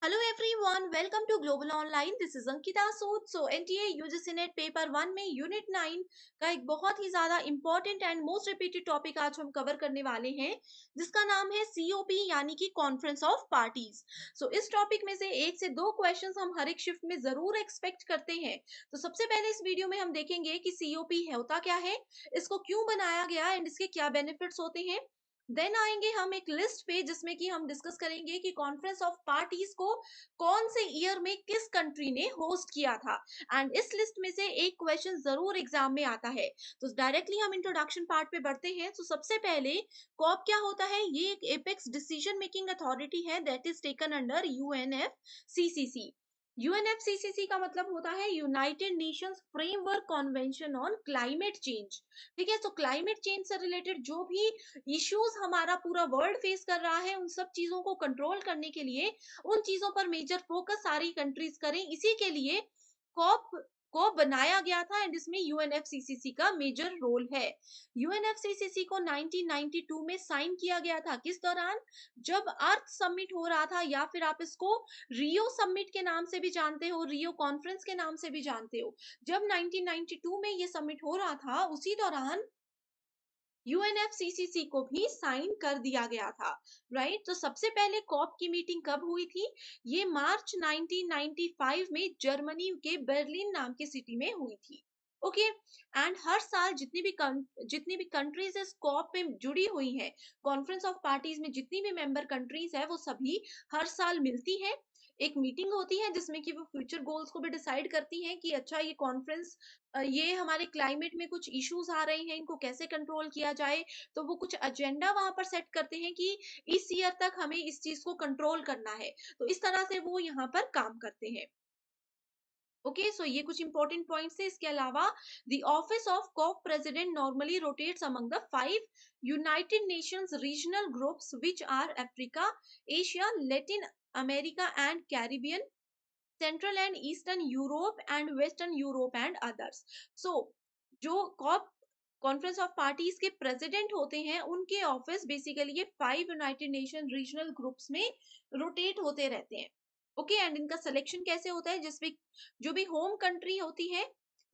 Hello everyone, welcome to global online. This is Ankita Sood. NTA UGC NET paper 1 में unit 9 का एक बहुत ही ज्यादा important and most repeated topic आज हम कवर करने वाले हैं, जिसका नाम है सीओपी यानी कि कॉन्फ्रेंस ऑफ पार्टीज। इस टॉपिक में से एक से दो क्वेश्चंस हम हर एक शिफ्ट में जरूर एक्सपेक्ट करते हैं। तो सबसे पहले इस वीडियो में हम देखेंगे कि सीओपी होता क्या है, इसको क्यों बनाया गया एंड इसके क्या बेनिफिट्स होते हैं। देन आएंगे हम एक लिस्ट पे जिसमें कि हम डिस्कस करेंगे कि कॉन्फ्रेंस ऑफ पार्टीज को कौन से ईयर में किस कंट्री ने होस्ट किया था। एंड इस लिस्ट में से एक क्वेश्चन जरूर एग्जाम में आता है। तो डायरेक्टली हम इंट्रोडक्शन पार्ट पे बढ़ते हैं। तो सबसे पहले कॉप क्या होता है? ये एक एपेक्स डिसीजन मेकिंग अथॉरिटी है that is taken under UNFCCC. UNFCCC का मतलब होता है United Nations framework convention on climate change. ठीक है, तो क्लाइमेट चेंज से रिलेटेड जो भी इश्यूज हमारा पूरा वर्ल्ड फेस कर रहा है, उन सब चीजों को कंट्रोल करने के लिए, उन चीजों पर मेजर फोकस सारी कंट्रीज करें, इसी के लिए कॉप को बनाया गया था। एंड इसमें यूएनएफसीसीसी का मेजर रोल है। यूएनएफसीसीसी को 1992 में साइन किया गया था। किस दौरान? जब अर्थ समिट हो रहा था, या फिर आप इसको रियो समिट के नाम से भी जानते हो, रियो कॉन्फ्रेंस के नाम से भी जानते हो। जब 1992 में ये समिट हो रहा था, उसी दौरान यूएनएफसीसीसी को भी साइन कर दिया गया था। राइट, तो सबसे पहले कॉप की मीटिंग कब हुई थी? ये मार्च 1995 में जर्मनी के बर्लिन नाम की सिटी में हुई थी। ओके, एंड हर साल जितनी भी कंट्रीज इस कॉप पे जुड़ी हुई हैं, कॉन्फ्रेंस ऑफ पार्टीज में जितनी भी मेंबर कंट्रीज है, वो सभी हर साल मिलती है। एक मीटिंग होती है जिसमें कि वो फ्यूचर गोल्स को भी डिसाइड करती हैं कि अच्छा, ये कॉन्फ्रेंस, ये हमारे क्लाइमेट में कुछ इश्यूज आ रहे हैं, इनको कैसे कंट्रोल किया जाए। तो वो कुछ एजेंडा वहां पर सेट करते हैं कि इस ईयर तक हमें इस चीज को कंट्रोल करना है। तो इस तरह से वो यहाँ पर काम करते हैं। ओके, सो ये कुछ इंपॉर्टेंट पॉइंट्स है। इसके अलावा the office of COP president normally rotates among the 5 United Nations regional groups which are Africa, Asia, Latin America and Caribbean, central and eastern Europe and western Europe and others. So जो COP conference of parties के president होते हैं, उनके office basically ये 5 United Nation regional groups में rotate होते रहते हैं। ओके, एंड इनका सिलेक्शन कैसे होता है? जिसमें जो भी होम कंट्री होती है,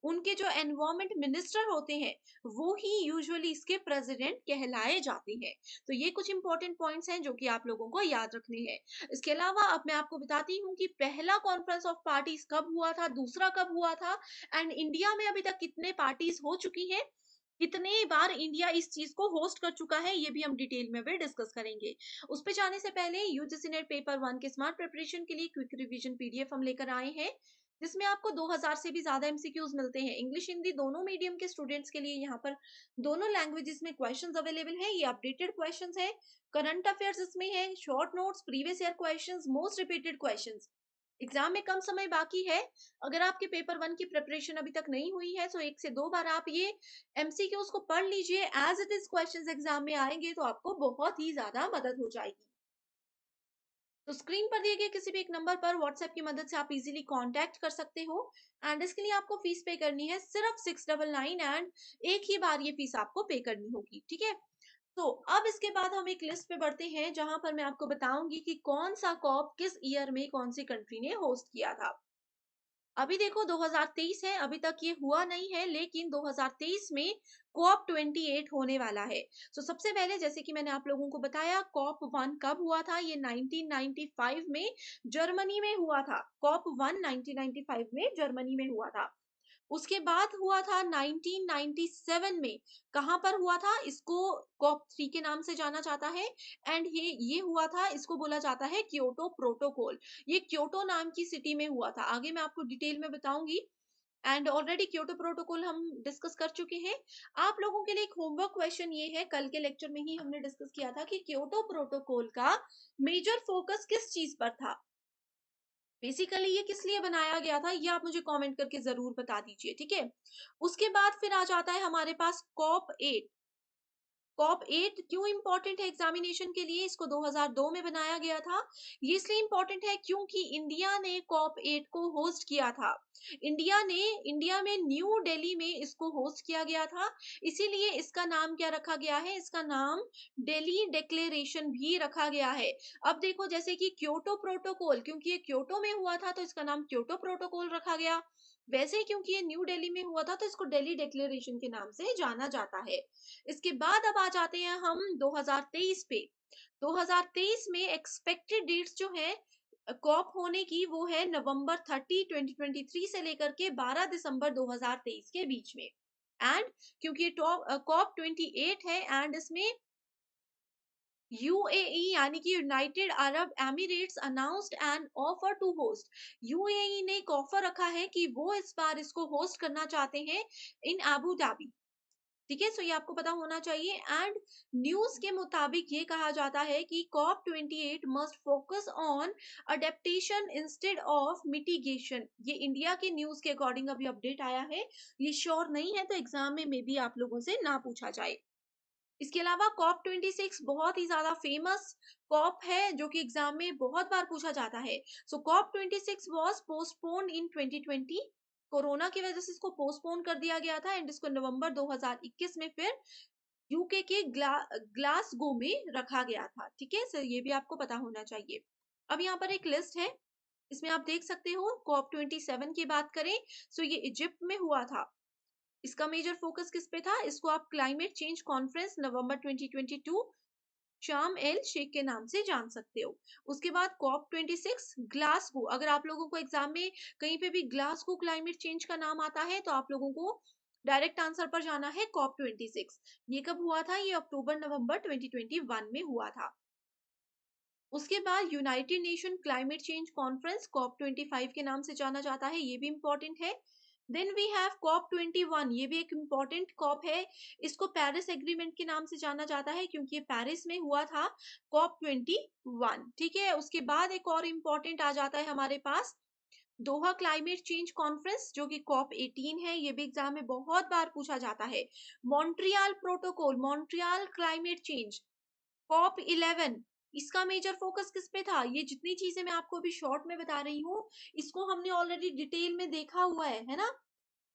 उनके जो एनवायरमेंट मिनिस्टर होते हैं, वो ही यूजुअली इसके प्रेसिडेंट कहलाए जाते हैं। तो ये कुछ इंपॉर्टेंट पॉइंट्स हैं जो कि आप लोगों को याद रखने हैं। इसके अलावा अब मैं आपको बताती हूँ कि पहला कॉन्फ्रेंस ऑफ पार्टीज कब हुआ था, दूसरा कब हुआ था, एंड इंडिया में अभी तक कितने पार्टीज हो चुकी हैं, कितने बार इंडिया इस चीज को होस्ट कर चुका है, ये भी हम डिटेल में भी डिस्कस करेंगे। उस पे जाने से पहले यूजीसी नेट पेपर 1 के स्मार्ट प्रिपरेशन के लिए क्विक रिवीजन पीडीएफ हम लेकर आए हैं, जिसमें आपको 2000 से भी ज्यादा एमसीक्यूज मिलते हैं। इंग्लिश हिंदी दोनों मीडियम के स्टूडेंट्स के लिए यहाँ पर दोनों लैंग्वेजेस में क्वेश्चंस अवेलेबल है। ये अपडेटेड क्वेश्चंस है, करंट अफेयर्स इसमें है, short notes, previous year questions, most repeated questions. Exam में कम समय बाकी है। अगर आपके पेपर 1 की प्रिपरेशन अभी तक नहीं हुई है, तो एक से दो बार आप ये एमसीक्यूज को पढ़ लीजिए। As it is questions exam में आएंगे तो आपको बहुत ही ज्यादा मदद हो जाएगी। तो स्क्रीन पर दिए गए किसी भी एक नंबर पर व्हाट्सएप की मदद से आप इजीली कांटेक्ट कर सकते हो। एंड इसके लिए आपको फीस पे करनी है सिर्फ 699, एंड एक ही बार ये फीस आपको पे करनी होगी। ठीक है, तो अब इसके बाद हम एक लिस्ट पे बढ़ते हैं, जहां पर मैं आपको बताऊंगी कि कौन सा कॉप किस ईयर में कौन सी कंट्री ने होस्ट किया था। अभी देखो 2023 है, अभी तक ये हुआ नहीं है, लेकिन 2023 में कॉप 28 होने वाला है। सबसे पहले, जैसे कि मैंने आप लोगों को बताया, कॉप 1 कब हुआ था? ये 1995 में जर्मनी में हुआ था। कॉप 1 1995 में जर्मनी में हुआ था। उसके बाद हुआ था 1997 में। कहां पर हुआ था? इसको कॉप 3 के नाम से जाना जाता है। एंड ये हुआ था, इसको बोला जाता है क्योटो प्रोटोकॉल। ये क्योटो नाम की सिटी में हुआ था। आगे मैं आपको डिटेल में बताऊंगी। एंड ऑलरेडी क्योटो प्रोटोकॉल हम डिस्कस कर चुके हैं। आप लोगों के लिए एक होमवर्क क्वेश्चन ये है, कल के लेक्चर में ही हमने डिस्कस किया था कि क्योटो प्रोटोकॉल का मेजर फोकस किस चीज पर था। बेसिकली ये किस लिए बनाया गया था, ये आप मुझे कमेंट करके जरूर बता दीजिए। ठीक है, उसके बाद फिर आ जाता है हमारे पास कॉप 8। कॉप 8 क्यों इंपॉर्टेंट है एग्जामिनेशन के लिए? इसको 2002 में बनाया गया था। ये इसलिए इंपॉर्टेंट है क्योंकि इंडिया ने कॉप 8 को होस्ट किया था। इंडिया में न्यू दिल्ली में इसको होस्ट किया गया था। इसीलिए इसका नाम क्या रखा गया है? इसका नाम दिल्ली डिक्लेरेशन भी रखा गया है। अब देखो, जैसे कि क्योटो प्रोटोकॉल, क्योंकि ये क्योटो में हुआ था तो इसका नाम क्योटो प्रोटोकॉल रखा गया। वैसे ही क्योंकि ये न्यू दिल्ली में हुआ था तो इसको दिल्ली डिक्लेरेशन के नाम से जाना जाता है। इसके बाद अब आ जाते हैं हम 2023 पे। 2023 में एक्सपेक्टेड डेट्स जो है कॉप होने की, वो है नवंबर 30 2023 से लेकर के 12 दिसंबर 2023 के बीच में। एंड क्योंकि ये कॉप 28 है एंड इसमें यूएई यानी कि United Arab Emirates announced an offer to host. UAE ने एक ऑफर रखा है कि वो इस बार इसको होस्ट करना चाहते हैं इन अबू धाबी। ठीक है, सो ये आपको पता होना चाहिए। एंड न्यूज के मुताबिक ये कहा जाता है कि COP 28 must focus on adaptation instead of mitigation. ये इंडिया के न्यूज के अकॉर्डिंग अभी अपडेट आया है, ये श्योर नहीं है तो एग्जाम में भी आप लोगों से ना पूछा जाए। इसके अलावा कॉप 26 बहुत ही ज्यादा फेमस कॉप है जो कि एग्जाम में बहुत बार पूछा जाता है। So COP 26 was postponed in 2020। Corona की वजह से इसको पोस्टपोन कर दिया गया था एंड इसको नवंबर 2021 में फिर यूके के ग्लासगो में रखा गया था। ठीक है सर, ये भी आपको पता होना चाहिए। अब यहाँ पर एक लिस्ट है, इसमें आप देख सकते हो। कॉप 27 की बात करें सो ये इजिप्ट में हुआ था। इसका मेजर फोकस किस पे था? इसको आप क्लाइमेट चेंज कॉन्फ्रेंस नवंबर 2022 शाम एल शेख के नाम से जान सकते हो। उसके बाद कॉप 26 ग्लासगो। अगर आप लोगों को एग्जाम में कहीं पे भी ग्लासगो क्लाइमेट चेंज का नाम आता है तो आप लोगों को डायरेक्ट आंसर पर जाना है कॉप 26। ये कब हुआ था? ये अक्टूबर नवंबर 2021 में हुआ था। उसके बाद United Nation climate change conference COP 25 के नाम से जाना जाता है, ये भी इंपॉर्टेंट है। देन वी हैव कॉप 21, ये भी एक इम्पॉर्टेंट कॉप है। इसको पेरिस एग्रीमेंट के नाम से जाना जाता है क्योंकि ये पेरिस में हुआ था कॉप 21। ठीक है, उसके बाद एक और इम्पॉर्टेंट आ जाता है हमारे पास दोहा क्लाइमेट चेंज कॉन्फ्रेंस जो कि कॉप 18 है। ये भी एग्जाम में बहुत बार पूछा जाता है। Montreal protocol, Montreal climate change COP 11। इसका मेजर फोकस किस पे था? ये जितनी चीजें मैं आपको अभी शॉर्ट में बता रही हूँ इसको हमने ऑलरेडी डिटेल में देखा हुआ है ना।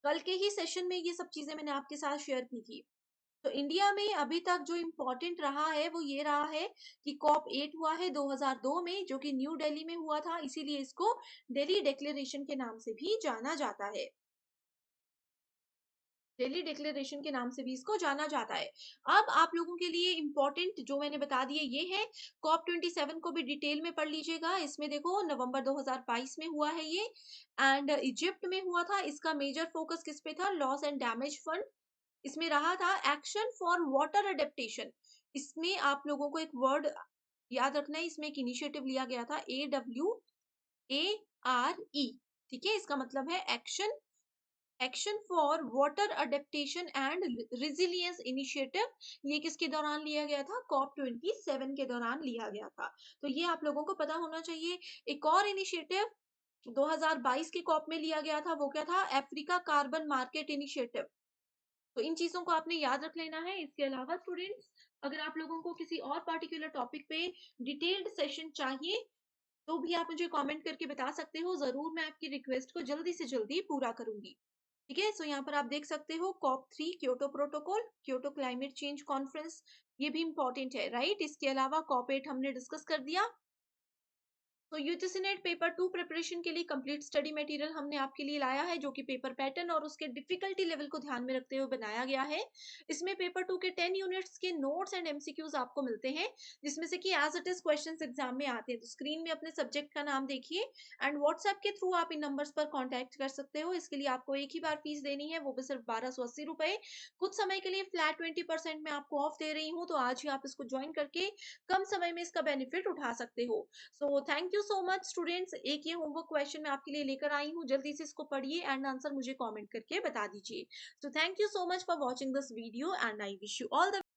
कल के ही सेशन में ये सब चीजें मैंने आपके साथ शेयर की थी। तो इंडिया में अभी तक जो इम्पोर्टेंट रहा है वो ये रहा है कि कॉप 8 हुआ है 2002 में जो कि न्यू दिल्ली में हुआ था, इसीलिए इसको दिल्ली डिक्लेरेशन के नाम से भी जाना जाता है। दिल्ली डिक्लेरेशन के नाम से भी इसको जाना जाता है। अब आप लोगों के लिए इंपॉर्टेंट जो मैंने बता दिए ये है। कॉप 27 को भी डिटेल में पढ़ लीजिएगा। इसमें देखो नवंबर 2022 में हुआ है ये एंड इजिप्ट में हुआ था। इसका मेजर फोकस किस पे था? Loss and damage fund. इसमें रहा था एक्शन फॉर वाटर अडेप्टेशन। इसमें आप लोगों को एक वर्ड याद रखना है, इसमें एक इनिशिएटिव लिया गया था AWARE। ठीक है, इसका मतलब है action for water adaptation and resilience initiative. ये किसके दौरान लिया गया था? कॉप 27 के दौरान लिया गया था। तो ये आप लोगों को पता होना चाहिए। एक और इनिशिएटिव 2022 के कॉप में लिया गया था, वो क्या था? Africa carbon market initiative. तो इन चीजों को आपने याद रख लेना है। इसके अलावा स्टूडेंट्स, अगर आप लोगों को किसी और पर्टिकुलर टॉपिक पे डिटेल्ड सेशन चाहिए तो भी आप मुझे कमेंट करके बता सकते हो। जरूर मैं आपकी रिक्वेस्ट को जल्दी से जल्दी पूरा करूंगी। ठीक है, सो यहाँ पर आप देख सकते हो COP 3 Kyoto protocol, Kyoto climate change conference, ये भी इंपॉर्टेंट है राइट। इसके अलावा कॉप 8 हमने डिस्कस कर दिया। तो यूजीसी नेट पेपर 2 प्रिपरेशन के लिए कंप्लीट स्टडी मटेरियल हमने आपके लिए लाया है जो कि पेपर पैटर्न और उसके डिफिकल्टी लेवल को ध्यान में रखते हुए बनाया गया है। इसमें पेपर 2 के 10 यूनिट्स के नोट्स एंड एमसीक्यूज आपको मिलते हैं जिसमें से कि as it is questions exam में आते हैं। तो स्क्रीन में अपने सब्जेक्ट का नाम देखिए एंड व्हाट्सएप के थ्रू आप इन नंबर्स पर कॉन्टैक्ट कर सकते हो। इसके लिए आपको एक ही बार फीस देनी है, वो भी सिर्फ 1280 रुपए। कुछ समय के लिए फ्लैट 20% में आपको ऑफ दे रही हूँ, तो आज ही आप इसको ज्वाइन करके कम समय में इसका बेनिफिट उठा सकते हो। So thank you so much students. एक ये होमवर्क क्वेश्चन मैं आपके लिए लेकर आई हूँ, जल्दी से इसको पढ़िए एंड आंसर मुझे कमेंट करके बता दीजिए। So thank you so much for watching this video and I wish you all the